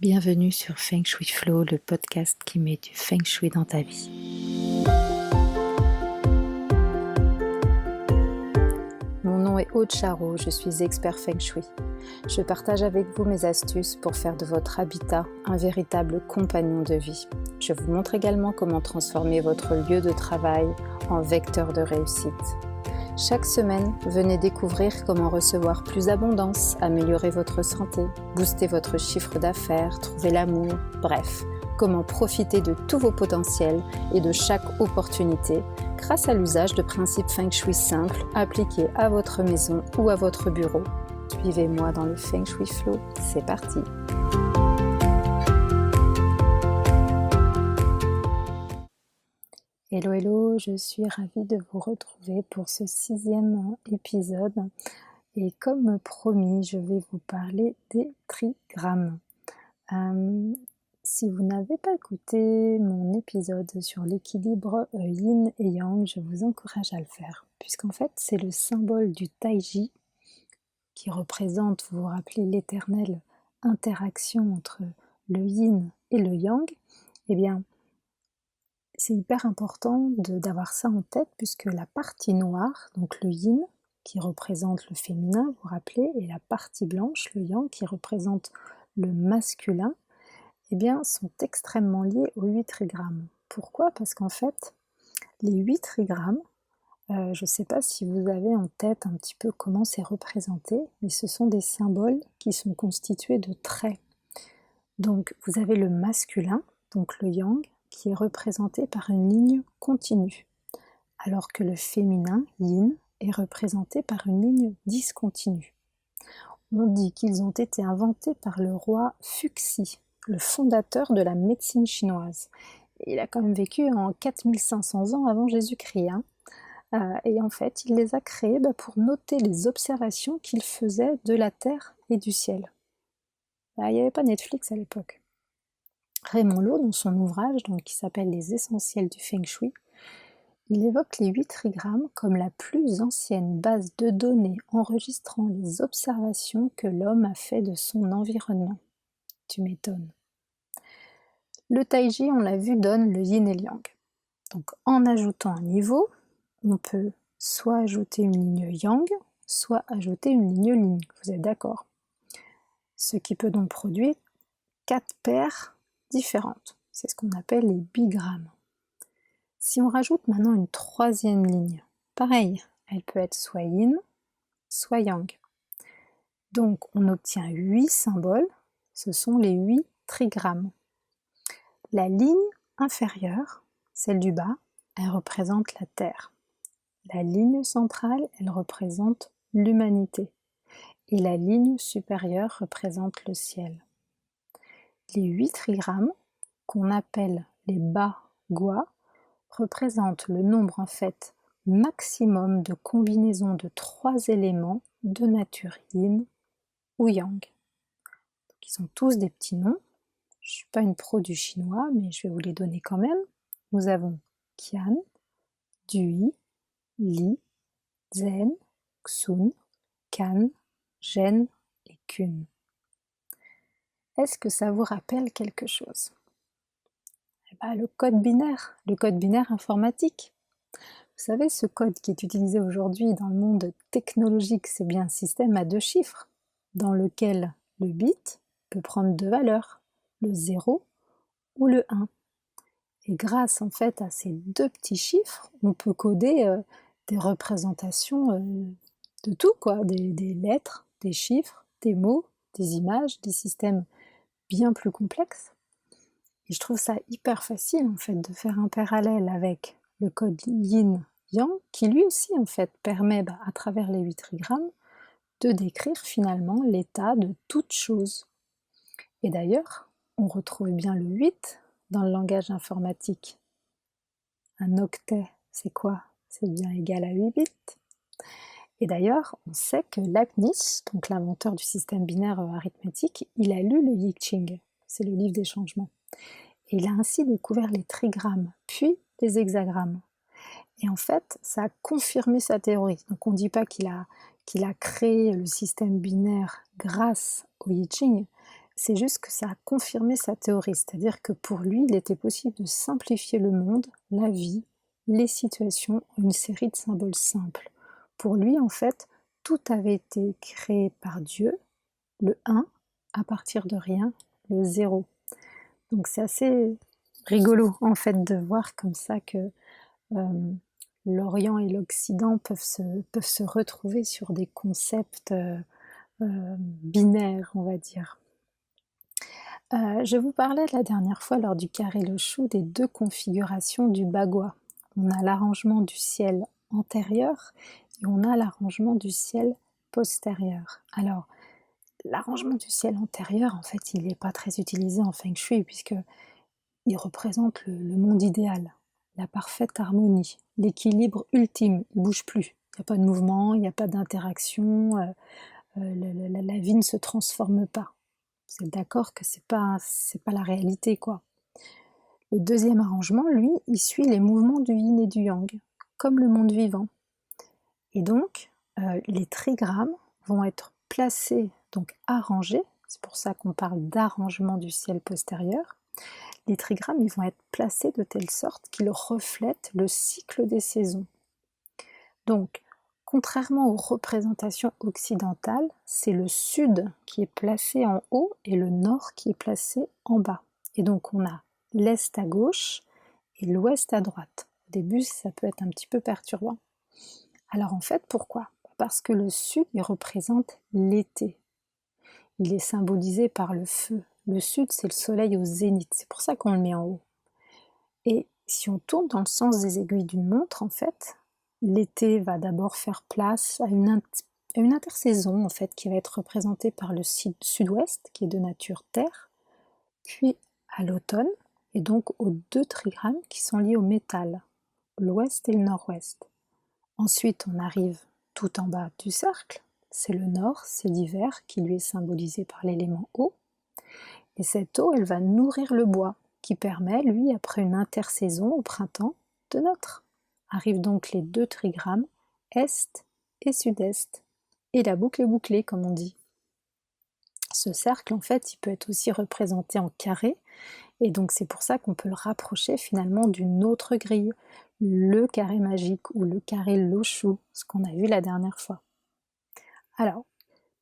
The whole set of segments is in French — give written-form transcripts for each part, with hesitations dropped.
Bienvenue sur Feng Shui Flow, le podcast qui met du Feng Shui dans ta vie. Mon nom est Aude Charot, je suis expert Feng Shui. Je partage avec vous mes astuces pour faire de votre habitat un véritable compagnon de vie. Je vous montre également comment transformer votre lieu de travail en vecteur de réussite. Chaque semaine, venez découvrir comment recevoir plus d'abondance, améliorer votre santé, booster votre chiffre d'affaires, trouver l'amour, bref, comment profiter de tous vos potentiels et de chaque opportunité grâce à l'usage de principes Feng Shui simples appliqués à votre maison ou à votre bureau. Suivez-moi dans le Feng Shui Flow, c'est parti! Hello hello, je suis ravie de vous retrouver pour ce 6e épisode et comme promis, je vais vous parler des trigrammes. Si vous n'avez pas écouté mon épisode sur l'équilibre yin et yang, je vous encourage à le faire puisqu'en fait c'est le symbole du taiji qui représente, vous vous rappelez, l'éternelle interaction entre le yin et le yang. Eh bien, c'est hyper important d'avoir ça en tête puisque la partie noire, donc le yin, qui représente le féminin, vous vous rappelez, et la partie blanche, le yang, qui représente le masculin, eh bien, sont extrêmement liés aux 8 trigrammes. Pourquoi ? Parce qu'en fait, les 8 trigrammes, je ne sais pas si vous avez en tête un petit peu comment c'est représenté, mais ce sont des symboles qui sont constitués de traits. Donc, vous avez le masculin, donc le yang, qui est représenté par une ligne continue, alors que le féminin, yin, est représenté par une ligne discontinue. On dit qu'ils ont été inventés par le roi Fuxi, le fondateur de la médecine chinoise. Il a quand même vécu en 4500 ans avant Jésus-Christ. Et en fait, il les a créés pour noter les observations qu'il faisait de la Terre et du ciel. Il n'y avait pas Netflix à l'époque. Raymond Loewe, dans son ouvrage qui s'appelle Les Essentiels du Feng Shui, il évoque les 8 trigrammes comme la plus ancienne base de données enregistrant les observations que l'homme a fait de son environnement. Tu m'étonnes. Le taiji, on l'a vu, donne le yin et le yang. Donc en ajoutant un niveau, on peut soit ajouter une ligne yang, soit ajouter une ligne yin. Vous êtes d'accord ? Ce qui peut donc produire 4 paires différentes. C'est ce qu'on appelle les bigrammes. Si on rajoute maintenant une 3e ligne, pareil, elle peut être soit yin, soit yang. Donc on obtient 8 symboles, ce sont les 8 trigrammes. La ligne inférieure, celle du bas, elle représente la Terre. La ligne centrale, elle représente l'humanité. Et la ligne supérieure représente le ciel. Les 8 trigrammes, qu'on appelle les ba-gua, représentent le nombre en fait maximum de combinaisons de 3 éléments de nature yin ou yang. Donc, ils ont tous des petits noms. Je ne suis pas une pro du chinois, mais je vais vous les donner quand même. Nous avons Qian, Dui, Li, Zhen, Xun, Kan, Zhen et Kun. Est-ce que ça vous rappelle quelque chose ? Le code binaire informatique. Vous savez, ce code qui est utilisé aujourd'hui dans le monde technologique, c'est bien un système à 2 chiffres, dans lequel le bit peut prendre 2 valeurs, le 0 ou le 1. Et grâce en fait à ces 2 petits chiffres, on peut coder des représentations de tout, des lettres, des chiffres, des mots, des images, des systèmes bien plus complexes. Et je trouve ça hyper facile en fait de faire un parallèle avec le code yin-yang qui lui aussi en fait permet à travers les 8 trigrammes de décrire finalement l'état de toute chose. Et d'ailleurs, on retrouve bien le 8 dans le langage informatique. Un octet, c'est quoi ? C'est bien égal à 8 bits. Et d'ailleurs, on sait que Leibniz, donc l'inventeur du système binaire arithmétique, il a lu le I Ching, c'est le livre des changements. Et il a ainsi découvert les trigrammes, puis les hexagrammes. Et en fait, ça a confirmé sa théorie. Donc on ne dit pas qu'il a créé le système binaire grâce au I Ching, C'est juste que ça a confirmé sa théorie, c'est-à-dire que pour lui, il était possible de simplifier le monde, la vie, les situations en une série de symboles simples. Pour lui, en fait, tout avait été créé par Dieu, le 1, à partir de rien, le 0. Donc c'est assez rigolo, en fait, de voir comme ça que l'Orient et l'Occident peuvent se retrouver sur des concepts binaires, on va dire. Je vous parlais la dernière fois lors du carré le chou des deux configurations du bagua. On a l'arrangement du ciel antérieur et on a l'arrangement du ciel postérieur. Alors, l'arrangement du ciel antérieur, en fait, il n'est pas très utilisé en feng shui puisque il représente le monde idéal, la parfaite harmonie, l'équilibre ultime, il ne bouge plus. Il n'y a pas de mouvement, il n'y a pas d'interaction, la vie ne se transforme pas. Vous êtes d'accord que c'est pas la réalité, quoi. Le deuxième arrangement, lui, il suit les mouvements du yin et du yang, comme le monde vivant. Et donc, les trigrammes vont être placés, donc arrangés, c'est pour ça qu'on parle d'arrangement du ciel postérieur. Les trigrammes, ils vont être placés de telle sorte qu'ils reflètent le cycle des saisons. Donc, contrairement aux représentations occidentales, c'est le sud qui est placé en haut et le nord qui est placé en bas. Et donc on a l'est à gauche et l'ouest à droite. Au début, ça peut être un petit peu perturbant. Alors en fait, pourquoi? Parce que le sud, il représente l'été. Il est symbolisé par le feu. Le sud, c'est le soleil au zénith. C'est pour ça qu'on le met en haut. Et si on tourne dans le sens des aiguilles d'une montre, en fait, l'été va d'abord faire place à une intersaison en fait, qui va être représentée par le sud-ouest, qui est de nature terre, puis à l'automne, et donc aux deux trigrammes qui sont liés au métal, l'ouest et le nord-ouest. Ensuite, on arrive tout en bas du cercle, c'est le nord, c'est l'hiver, qui lui est symbolisé par l'élément eau. Et cette eau, elle va nourrir le bois, qui permet, lui, après une intersaison au printemps, de naître. Arrivent donc les deux trigrammes, est et sud-est. Et la boucle est bouclée, comme on dit. Ce cercle, en fait, il peut être aussi représenté en carré, et donc c'est pour ça qu'on peut le rapprocher finalement d'une autre grille, le carré magique ou le carré Loshu, ce qu'on a vu la dernière fois. Alors,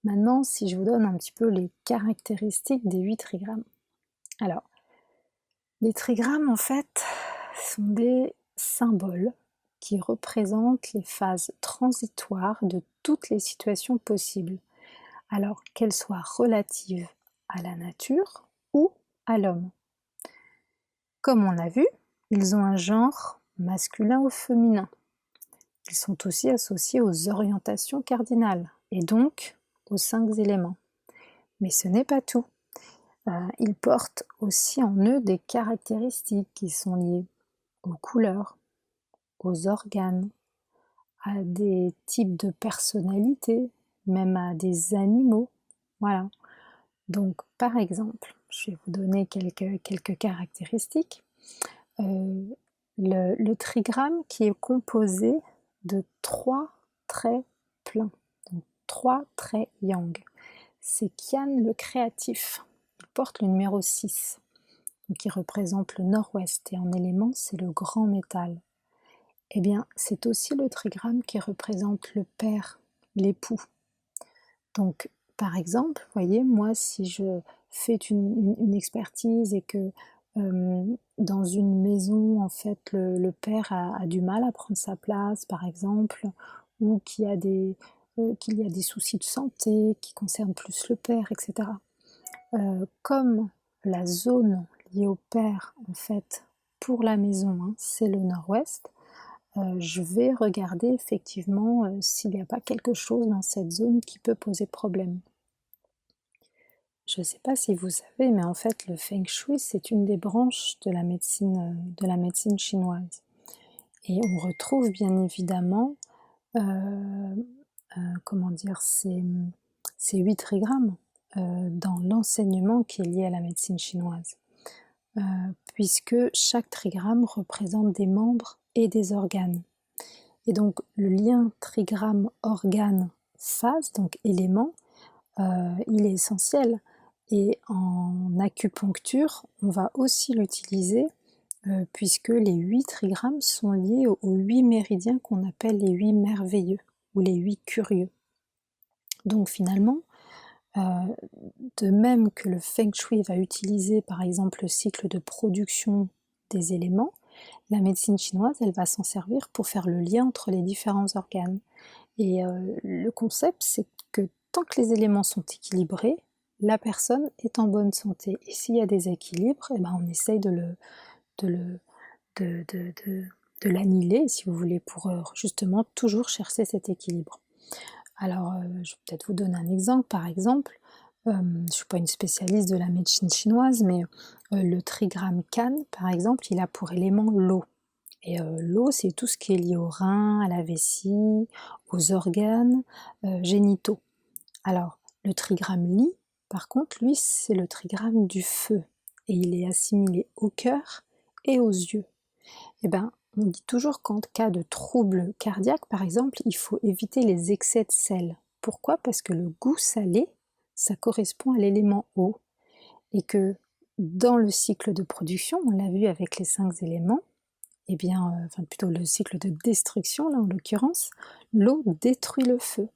maintenant, si je vous donne un petit peu les caractéristiques des 8 trigrammes. Alors, les trigrammes, en fait, sont des symboles qui représentent les phases transitoires de toutes les situations possibles, alors qu'elles soient relatives à la nature ou à l'homme. Comme on a vu, ils ont un genre masculin ou féminin. Ils sont aussi associés aux orientations cardinales, et donc aux 5 éléments. Mais ce n'est pas tout. Ils portent aussi en eux des caractéristiques qui sont liées aux couleurs, aux organes, à des types de personnalités, même à des animaux. Voilà. Donc, par exemple, je vais vous donner quelques caractéristiques. Le trigramme qui est composé de 3 traits pleins, donc 3 traits yang. C'est Qian le créatif. Il porte le numéro 6, qui représente le nord-ouest, et en élément, c'est le grand métal. Eh bien, c'est aussi le trigramme qui représente le père, l'époux. Donc, par exemple, vous voyez, moi, si je fais une expertise et que dans une maison, en fait, le père a du mal à prendre sa place, par exemple, ou qu'il y a des soucis de santé qui concernent plus le père, etc. Comme la zone liée au père, en fait, pour la maison, hein, c'est le nord-ouest, je vais regarder effectivement s'il n'y a pas quelque chose dans cette zone qui peut poser problème. Je ne sais pas si vous savez, mais en fait le Feng Shui, c'est une des branches de la médecine chinoise. Et on retrouve bien évidemment ces 8 trigrammes dans l'enseignement qui est lié à la médecine chinoise. Puisque chaque trigramme représente des membres et des organes. Et donc le lien trigramme organe phase, donc élément, il est essentiel. Et en acupuncture, on va aussi l'utiliser puisque les 8 trigrammes sont liés aux 8 méridiens qu'on appelle les 8 merveilleux ou les 8 curieux. Donc finalement, de même que le Feng Shui va utiliser par exemple le cycle de production des éléments, la médecine chinoise, elle va s'en servir pour faire le lien entre les différents organes. Et le concept, c'est que tant que les éléments sont équilibrés, la personne est en bonne santé. Et s'il y a des équilibres, eh ben on essaye de l'annihiler, si vous voulez, pour justement toujours chercher cet équilibre. Alors, je vais peut-être vous donner un exemple. Par exemple, je ne suis pas une spécialiste de la médecine chinoise, mais le trigramme Kan, par exemple, il a pour élément l'eau. Et l'eau, c'est tout ce qui est lié aux reins, à la vessie, aux organes génitaux. Alors, le trigramme Li, par contre, lui, c'est le trigramme du feu. Et il est assimilé au cœur et aux yeux. Eh ben, on dit toujours qu'en cas de trouble cardiaque, par exemple, il faut éviter les excès de sel. Pourquoi? Parce que le goût salé, ça correspond à l'élément eau. Et que dans le cycle de production, on l'a vu avec les 5 éléments, eh bien, enfin plutôt le cycle de destruction, là en l'occurrence, l'eau détruit le feu.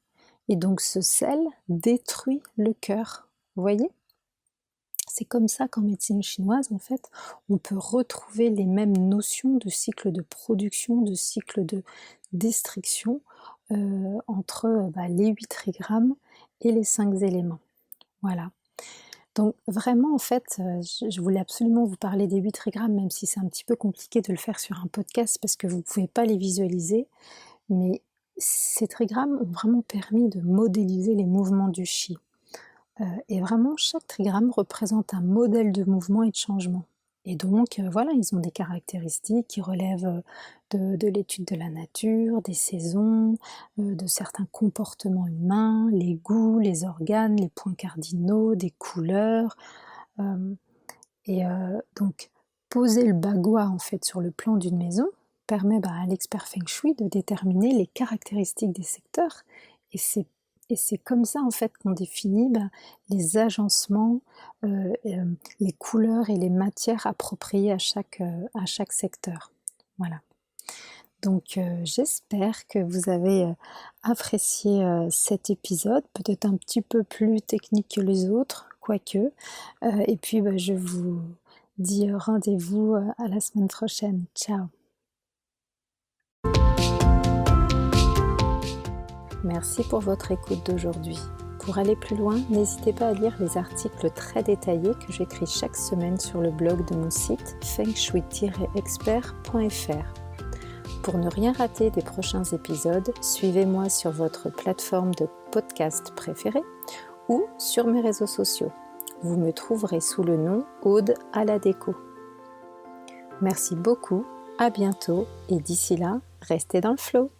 Et donc ce sel détruit le cœur. Vous voyez? C'est comme ça qu'en médecine chinoise, en fait, on peut retrouver les mêmes notions de cycle de production, de cycle de destruction entre les 8 trigrammes et les 5 éléments. Voilà. Donc vraiment, en fait, je voulais absolument vous parler des 8 trigrammes, même si c'est un petit peu compliqué de le faire sur un podcast parce que vous ne pouvez pas les visualiser. Mais ces trigrammes ont vraiment permis de modéliser les mouvements du Qi. Et vraiment, chaque trigramme représente un modèle de mouvement et de changement. Et donc, voilà, ils ont des caractéristiques qui relèvent de l'étude de la nature, des saisons, de certains comportements humains, les goûts, les organes, les points cardinaux, des couleurs. Donc, poser le bagua en fait sur le plan d'une maison permet à l'expert Feng Shui de déterminer les caractéristiques des secteurs. Et c'est comme ça en fait qu'on définit les agencements, les couleurs et les matières appropriées à chaque secteur. Voilà. Donc j'espère que vous avez apprécié cet épisode, peut-être un petit peu plus technique que les autres, quoique. Et puis je vous dis rendez-vous à la semaine prochaine. Ciao! Merci pour votre écoute d'aujourd'hui. Pour aller plus loin, n'hésitez pas à lire les articles très détaillés que j'écris chaque semaine sur le blog de mon site fengshui-expert.fr. Pour ne rien rater des prochains épisodes, suivez-moi sur votre plateforme de podcast préférée ou sur mes réseaux sociaux. Vous me trouverez sous le nom Aude à la déco. Merci beaucoup, à bientôt et d'ici là, restez dans le flow.